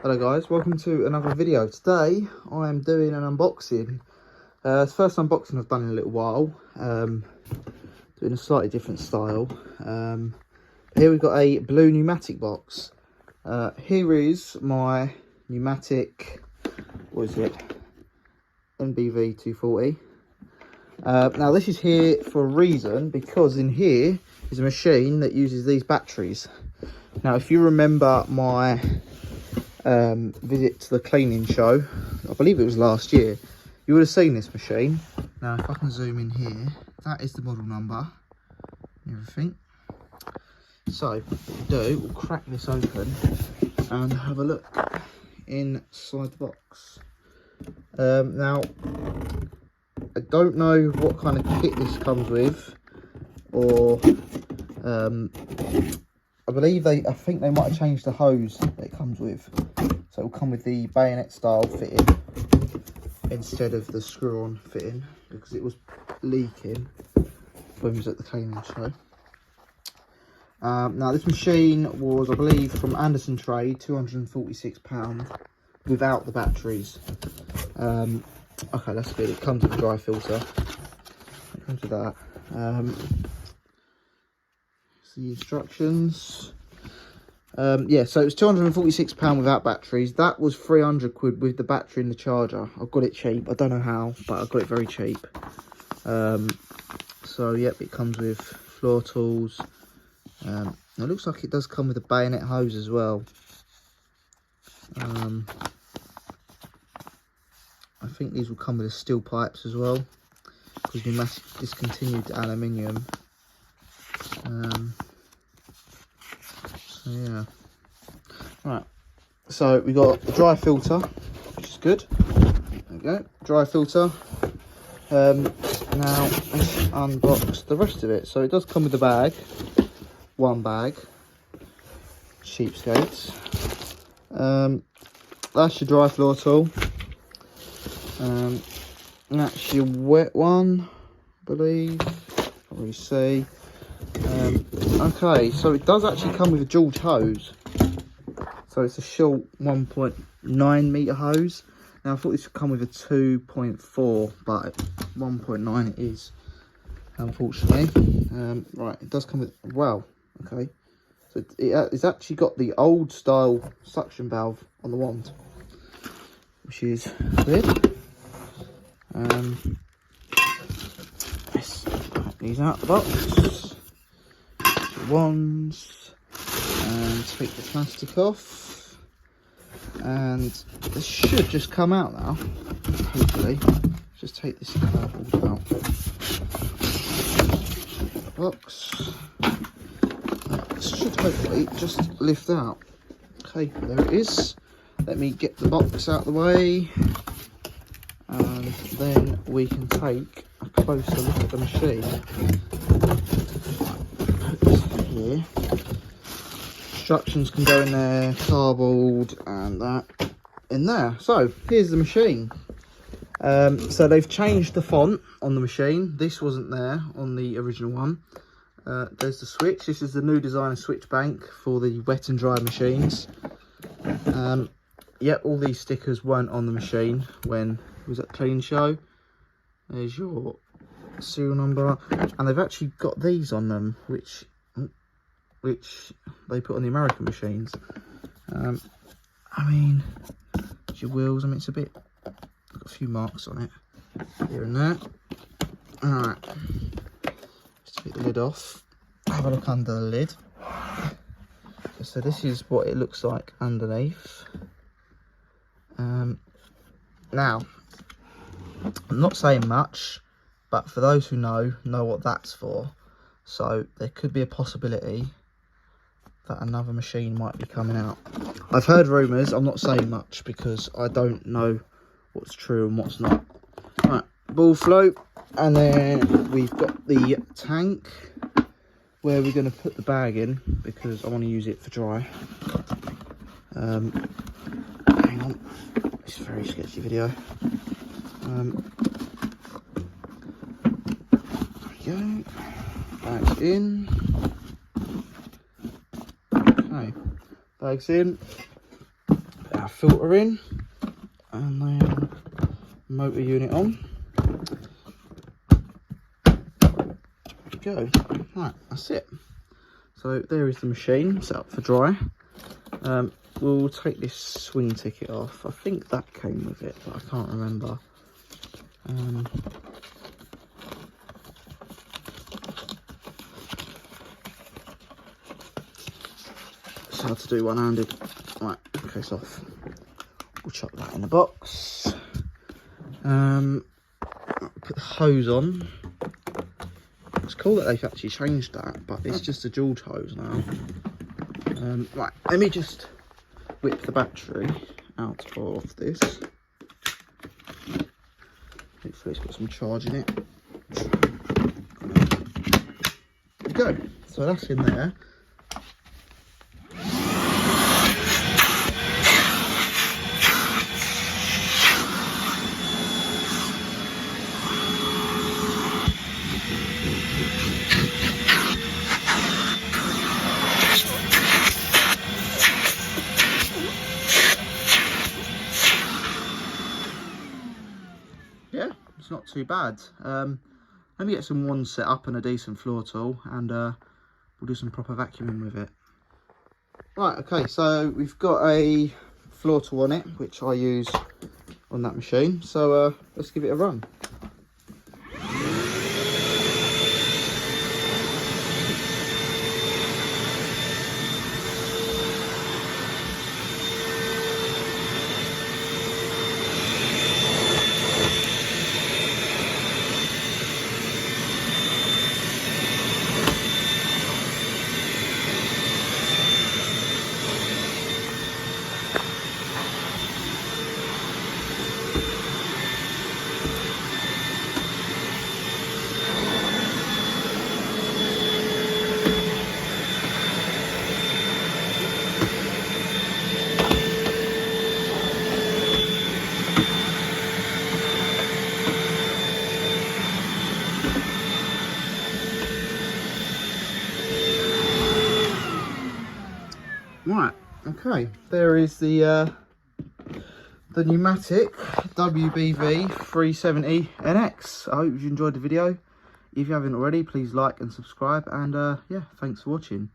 Hello guys, welcome to another video. Today I am doing an unboxing. It's the first unboxing I've done in a little while. Doing a slightly different style. Here we've got a blue Numatic box. Here is my Numatic, what is it? WBV370. Now this is here for a reason, because in here is a machine that uses these batteries. Now if you remember my visit to the cleaning show, I believe it was last year, you would have seen this machine. Now if I can zoom in here, that is the model number and everything. So what we'll do, we'll crack this open and have a look inside the box. Now I don't know what kind of kit this comes with, or I think they might have changed the hose that it comes with, so it will come with the bayonet style fitting instead of the screw-on fitting, because it was leaking when we was at the cleaning show. Now this machine was, I believe, from Anderson Trade, £246 without the batteries. Okay, that's good. It comes with a dry filter. It comes with that. The instructions. Yeah, so it was £246 without batteries. That was £300 with the battery and the charger. I got it cheap. I don't know how, but I got it very cheap. So yep, it comes with floor tools. It looks like it does come with a bayonet hose as well. I think these will come with the steel pipes as well, because Numatic discontinued the aluminium. So yeah, right, so we got a dry filter, which is good. There we go, dry filter. Now let's unbox the rest of it. So it does come with a bag, one bag, cheapskates. That's your dry floor tool. And that's your wet one, I believe. Can't really see. Okay, so it does actually come with a dual hose. So it's a short 1.9 metre hose. Now I thought this would come with a 2.4, but 1.9 it is, unfortunately. Right, it does come with, wow, okay. So it's actually got the old style suction valve on the wand, which is good. Let's pop these out of the box. Wands, and take the plastic off, and this should just come out now, hopefully. Just take this cardboard out of the box. This should hopefully just lift out. Okay, there it is. Let me get the box out of the way, and then we can take a closer look at the machine. Here, instructions can go in there, cardboard and that in there. So here's the machine. So they've changed the font on the machine. This wasn't there on the original one. There's the switch. This is the new design of switch bank for the wet and dry machines. Yep, all these stickers weren't on the machine when it was at the clean show. There's your serial number, and they've actually got these on them, which they put on the American machines. I mean, your wheels, I mean, it's a bit, got a few marks on it here and there. Alright, just take the lid off, have a look under the lid. So this is what it looks like underneath. Now, I'm not saying much, but for those who know what that's for. So there could be a possibility that another machine might be coming out. I've heard rumours. I'm not saying much because I don't know what's true and what's not. Right, ball float, and then we've got the tank where we're going to put the bag in, because I want to use it for dry. Hang on, it's a very sketchy video. There we go. Bag's in. Okay, bag's in. Put Now filter in, and then motor unit on. There we go. Right, that's it. So there is the machine set up for dry. We'll take this swing ticket off. I think that came with it, but I can't remember. It's hard to do one-handed. Right, okay, it's off. We'll chuck that in the box. Put the hose on. It's cool that they've actually changed that, but it's just a dual hose now. Right, let me just whip the battery out of this. Hopefully it's got some charge in it. There we go. So that's in there. Yeah, it's not too bad. Let me get some wands set up and a decent floor tool, and we'll do some proper vacuuming with it. Right, okay, so we've got a floor tool on it, which I use on that machine. So let's give it a run. Right, okay, there is the Numatic WBV370-NX. I hope you enjoyed the video. If you haven't already, please like and subscribe, and yeah, thanks for watching.